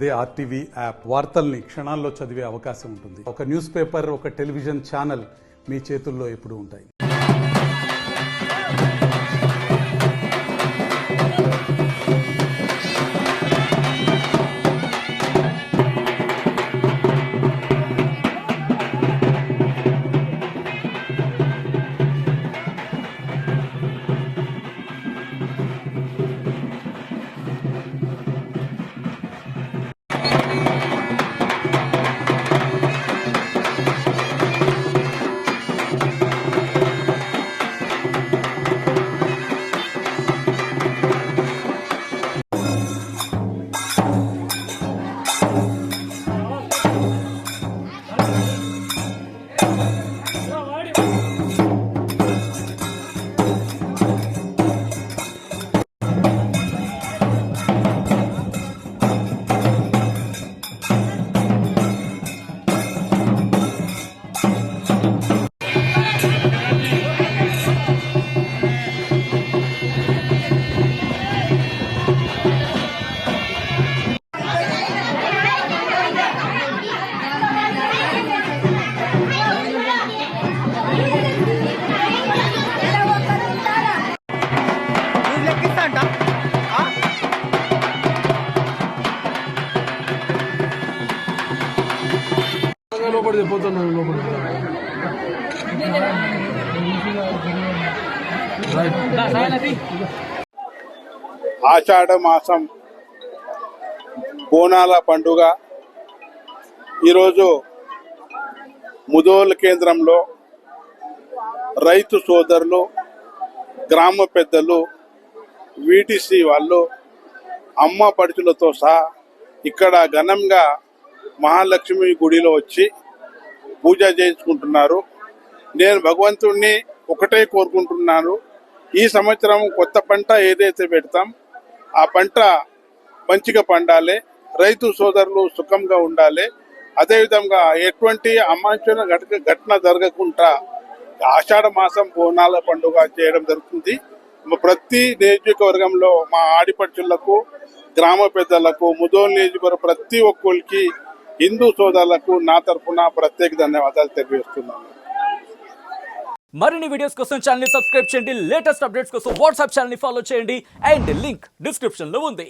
అదే RTV app వార్తల్ని క్షణాల్లో చదివే అవకాశం ఉంటుంది. ఒక న్యూస్ పేపర్, ఒక టెలివిజన్ ఛానల్ మీ చేతుల్లో ఎప్పుడూ ఉంటాయి. ఆషాఢ మాసం బోనాల పండుగ ఈరోజు ముదోల్ కేంద్రంలో రైతు సోదరులు, గ్రామ పెద్దలు, వీటీసీ వాళ్ళు, అమ్మ పడుచులతో సహా ఇక్కడ ఘనంగా మహాలక్ష్మి గుడిలో వచ్చి పూజ చేయించుకుంటున్నారు. నేను భగవంతుణ్ణి ఒకటే కోరుకుంటున్నాను, ఈ సంవత్సరం కొత్త పంట ఏదైతే పెడతాం ఆ పంట మంచిగా పండాలి, రైతు సోదరులు సుఖంగా ఉండాలి. అదేవిధంగా ఎటువంటి అమాంఛన ఘటన జరగకుండా ఆషాఢ మాసం బోనాల పండుగ చేయడం జరుగుతుంది. ప్రతి నియోజకవర్గంలో మా ఆడిపడుచులకు, గ్రామ పెద్దలకు, ముదోల్ నియోజకవర్గ ప్రతి ఒక్కరికి, హిందూ సోదరులకు నా తరఫున ప్రత్యేక ధన్యవాదాలు తెలియజేస్తున్నాను. మరిన్ని వీడియోస్ కోసం ఛానల్ ని సబ్స్క్రైబ్ చేయండి. లేటెస్ట్ అప్డేట్స్ కోసం వాట్సాప్ ఛానల్ ని ఫాలో చేయండి. అండ్ లింక్ డిస్క్రిప్షన్ లో ఉంది.